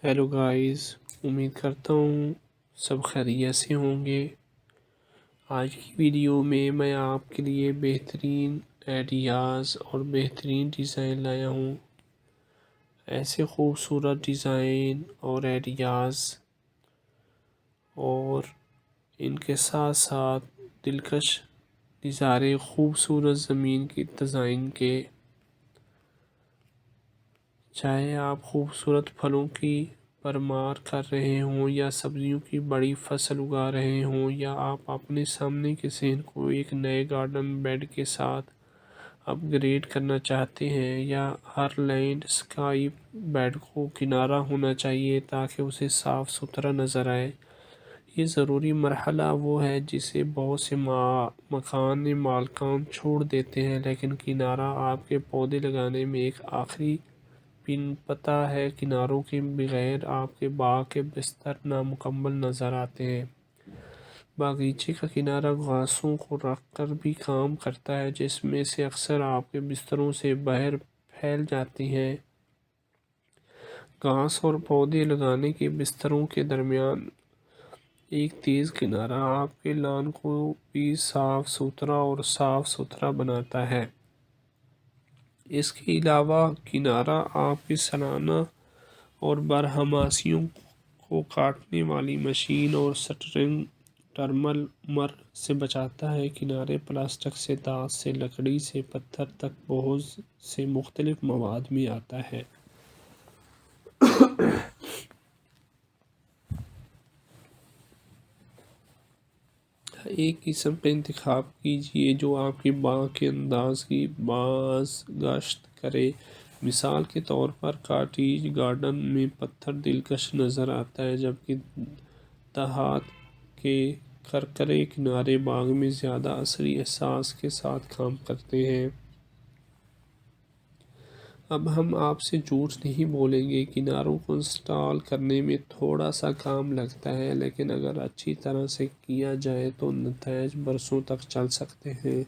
Hello guys, امید کرتا ہوں سب خیریت سے ہوں گے۔ آج کی ویڈیو میں آپ کے لیے بہترین آئیڈیاز اور بہترین ڈیزائن لایا ہوں۔ ایسے خوبصورت ڈیزائن اور آئیڈیاز اور ان کے ساتھ ساتھ دلکش نظارے خوبصورت زمین کی ڈیزائن کے، چاہے آپ خوبصورت پھلوں کی بھرمار کر رہے ہوں یا سبزیوں کی بڑی فصل اگا رہے ہوں، یا آپ اپنے سامنے کے صحن کو ایک نئے گارڈن بیڈ کے ساتھ اپ گریڈ کرنا چاہتے ہیں، یا ہر لینڈ اسکیپ بیڈ کو کنارہ ہونا چاہیے تاکہ اسے صاف ستھرا نظر آئے۔ یہ ضروری مرحلہ وہ ہے جسے بہت سے مکان مالکان چھوڑ دیتے ہیں، لیکن کنارہ آپ کے پودے لگانے میں ایک آخری پن پتہ ہے۔ کناروں کے بغیر آپ کے باغ کے بستر نامکمل نظر آتے ہیں۔ باغیچے کا کنارہ گھاسوں کو رکھ کر بھی کام کرتا ہے، جس میں سے اکثر آپ کے بستروں سے باہر پھیل جاتی ہیں۔ گھاس اور پودے لگانے کے بستروں کے درمیان ایک تیز کنارہ آپ کے لان کو بھی صاف ستھرا اور صاف ستھرا بناتا ہے۔ اس کے علاوہ کنارہ آپ کی سالانہ اور برہماسیوں کو کاٹنے والی مشین اور سٹرنگ ٹرمر سے بچاتا ہے۔ کنارے پلاسٹک سے، دھات سے، لکڑی سے پتھر تک بہت سے مختلف مواد میں آتا ہے۔ ایک قسم کا انتخاب کیجیے جو آپ کے باغ کے انداز کی بازگشت کرے۔ مثال کے طور پر کاٹیج گارڈن میں پتھر دلکش نظر آتا ہے، جبکہ دھات کے کرکرے کنارے باغ میں زیادہ عصری احساس کے ساتھ کام کرتے ہیں۔ اب ہم آپ سے جھوٹ نہیں بولیں گے، کناروں کو انسٹال کرنے میں تھوڑا سا کام لگتا ہے، لیکن اگر اچھی طرح سے کیا جائے تو نتائج برسوں تک چل سکتے ہیں۔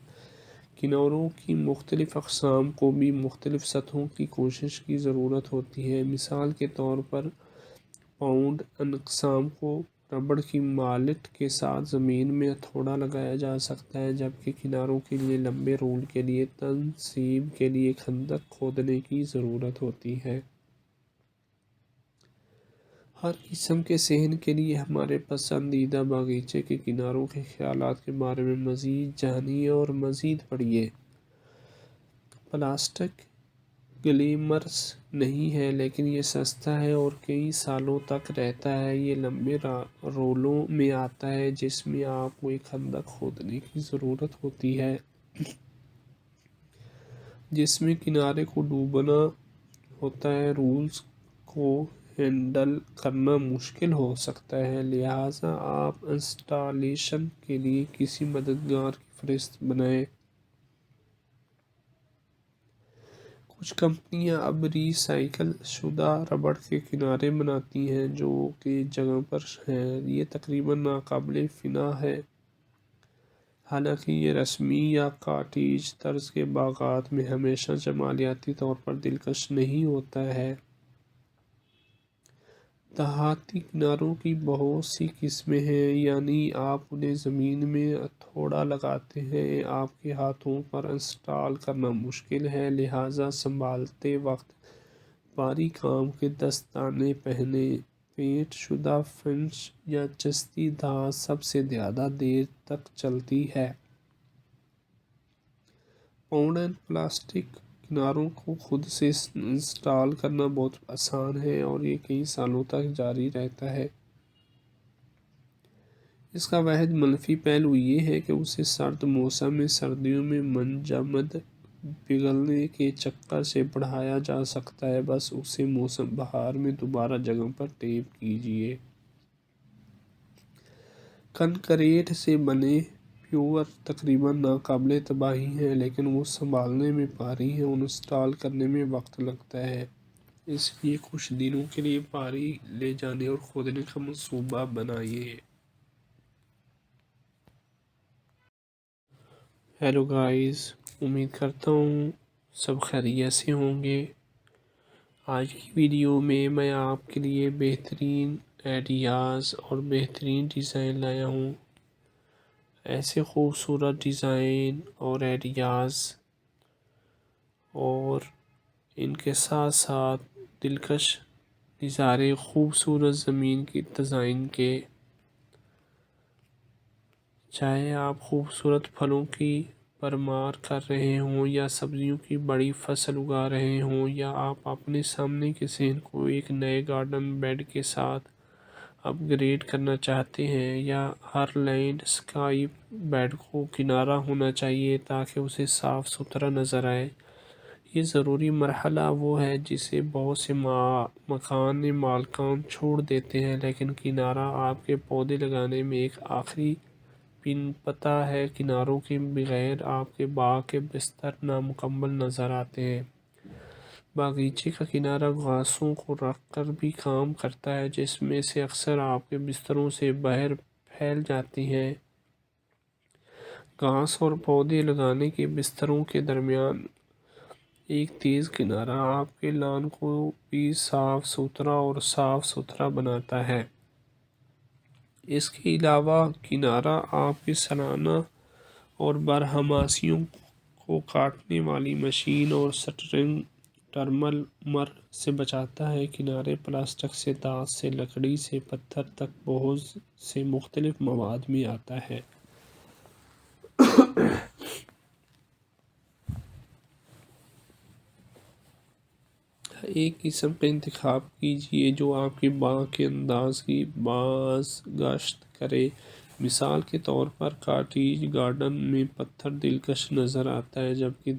کناروں کی مختلف اقسام کو بھی مختلف سطحوں کی کوشش کی ضرورت ہوتی ہے۔ مثال کے طور پر پاؤنڈ اقسام کو ربڑ کی مالٹ کے ساتھ زمین میں ہتھوڑا لگایا جا سکتا ہے، جبکہ کناروں کے لیے لمبے رول کے لیے تنصیب کے لیے خندق کھودنے کی ضرورت ہوتی ہے۔ ہر قسم کے صحن کے لیے ہمارے پسندیدہ باغیچے کے کناروں کے خیالات کے بارے میں مزید جانیے اور مزید پڑھیے۔ پلاسٹک گلیمرس نہیں ہے، لیکن یہ سستا ہے اور کئی سالوں تک رہتا ہے۔ یہ لمبے رولوں میں آتا ہے، جس میں آپ کو ایک خندق کھودنے کی ضرورت ہوتی ہے، جس میں کنارے کو ڈوبنا ہوتا ہے۔ رولز کو ہینڈل کرنا مشکل ہو سکتا ہے، لہٰذا آپ انسٹالیشن کے لیے کسی مددگار کی فہرست بنائیں۔ کچھ کمپنیاں اب ری سائیکل شدہ ربڑ کے کنارے بناتی ہیں جو کہ جگہ پر ہیں۔ یہ تقریباً ناقابل فنا ہے، حالانکہ یہ رسمی یا کاٹیج طرز کے باغات میں ہمیشہ جمالیاتی طور پر دلکش نہیں ہوتا ہے۔ دھاتی کناروں کی بہت سی قسمیں ہیں، یعنی آپ انہیں زمین میں ہتھوڑا لگاتے ہیں۔ آپ کے ہاتھوں پر انسٹال کرنا مشکل ہے، لہٰذا سنبھالتے وقت بھاری کام کے دستانے پہنیں۔ پینٹ شدہ فنش یا چستی دھات سب سے زیادہ دیر تک چلتی ہے۔ پاؤنڈ پلاسٹک کناروں کو خود سے انسٹال کرنا بہت آسان ہے اور یہ کئی سالوں تک جاری رہتا ہے۔ اس کا واحد منفی پہلو یہ ہے کہ اسے سرد موسم میں سردیوں میں منجمد پگھلنے کے چکر سے بڑھایا جا سکتا ہے۔ بس اسے موسم بہار میں دوبارہ جگہ پر ٹیپ کیجیے۔ کنکریٹ سے بنے پیور تقریباً ناقابل تباہی ہیں، لیکن وہ سنبھالنے میں بھاری ہیں اور انسٹال کرنے میں وقت لگتا ہے۔ اس لیے کچھ دنوں کے لیے بھاری لے جانے اور کھودنے کا منصوبہ بنائیے۔ ہیلو گائز، امید کرتا ہوں سب خیریت سے ہوں گے۔ آج کی ویڈیو میں آپ کے لیے بہترین آئیڈیاز اور بہترین ڈیزائن لایا ہوں۔ ایسے خوبصورت ڈیزائن اور آئیڈیاز اور ان کے ساتھ ساتھ دلکش نظارے خوبصورت زمین کی ڈیزائن کے، چاہے آپ خوبصورت پھلوں کی بھرمار کر رہے ہوں یا سبزیوں کی بڑی فصل اگا رہے ہوں، یا آپ اپنے سامنے کے صحن کو ایک نئے گارڈن بیڈ کے ساتھ اپ گریڈ کرنا چاہتے ہیں، یا ہر لینڈ اسکیپ بیڈ کو کنارہ ہونا چاہیے تاکہ اسے صاف ستھرا نظر آئے۔ یہ ضروری مرحلہ وہ ہے جسے بہت سے مکان مالکان چھوڑ دیتے ہیں، لیکن کنارہ آپ کے پودے لگانے میں ایک آخری پن پتہ ہے۔ کناروں کے بغیر آپ کے باغ کے بستر نامکمل نظر آتے ہیں۔ باغیچے کا کنارہ گھاسوں کو رکھ کر بھی کام کرتا ہے، جس میں سے اکثر آپ کے بستروں سے باہر پھیل جاتی ہیں۔ گھاس اور پودے لگانے کے بستروں کے درمیان ایک تیز کنارہ آپ کے لان کو بھی صاف ستھرا اور صاف ستھرا بناتا ہے۔ اس کے علاوہ کنارہ آپ کے سالانہ اور بارہماسیوں کو کاٹنے والی مشین اور سٹرنگ ٹرمر سے بچاتا ہے۔ کنارے پلاسٹک سے، دھات سے، لکڑی سے پتھر تک بہت سے مختلف مواد میں آتا ہے۔ ایک قسم کا انتخاب کیجیے جو آپ کے باغ کے انداز کی بازگشت کرے۔ مثال کے طور پر کاٹیج گارڈن میں پتھر دلکش نظر آتا ہے، جبکہ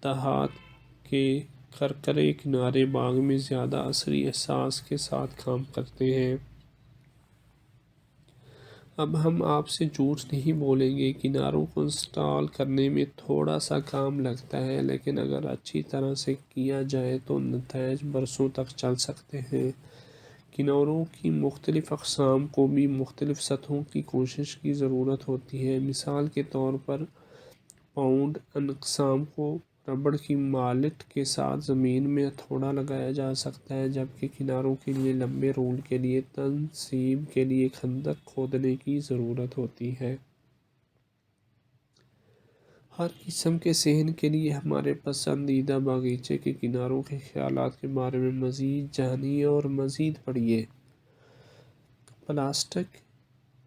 دھات کے کرکرے کنارے باغ میں زیادہ عصری احساس کے ساتھ کام کرتے ہیں۔ اب ہم آپ سے جھوٹ نہیں بولیں گے، کناروں کو انسٹال کرنے میں تھوڑا سا کام لگتا ہے، لیکن اگر اچھی طرح سے کیا جائے تو نتائج برسوں تک چل سکتے ہیں۔ کناروں کی مختلف اقسام کو بھی مختلف سطحوں کی کوشش کی ضرورت ہوتی ہے۔ مثال کے طور پر پاؤنڈ اقسام کو ربڑ کی مالٹ کے ساتھ زمین میں ہتھوڑا لگایا جا سکتا ہے، جبکہ کناروں کے لیے لمبے رول کے لیے تنصیب کے لیے خندق کھودنے کی ضرورت ہوتی ہے۔ ہر قسم کے صحن کے لیے ہمارے پسندیدہ باغیچے کے کناروں کے خیالات کے بارے میں مزید جانیے اور مزید پڑھیے۔ پلاسٹک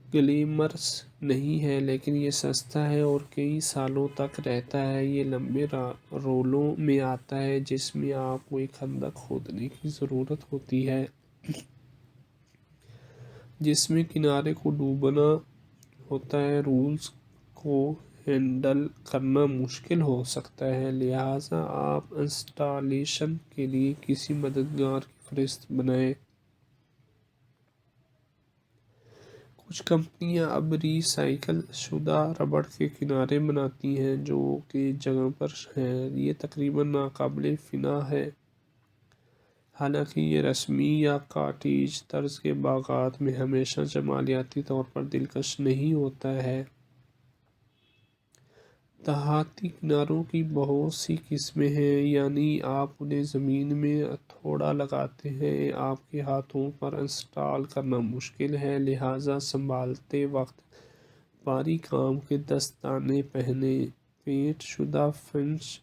گلیمرس نہیں ہے، لیکن یہ سستا ہے اور کئی سالوں تک رہتا ہے۔ یہ لمبے رولوں میں آتا ہے، جس میں آپ کو ایک خندق کھودنے کی ضرورت ہوتی ہے جس میں کنارے کو ڈوبنا ہوتا ہے۔ رولز کو ہینڈل کرنا مشکل ہو سکتا ہے، لہٰذا آپ انسٹالیشن کے لیے کسی مددگار کی فہرست بنائیں۔ کچھ کمپنیاں اب ری سائیکل شدہ ربڑ کے کنارے بناتی ہیں جو کہ جگہ پر ہیں۔ یہ تقریباً ناقابل فنا ہے، حالانکہ یہ رسمی یا کاٹیج طرز کے باغات میں ہمیشہ جمالیاتی طور پر دلکش نہیں ہوتا ہے۔ دھاتی کناروں کی بہت سی قسمیں ہیں، یعنی آپ انہیں زمین میں ہتھوڑا لگاتے ہیں۔ آپ کے ہاتھوں پر انسٹال کرنا مشکل ہے، لہٰذا سنبھالتے وقت بھاری کام کے دستانے پہنیں۔ پینٹ شدہ فنش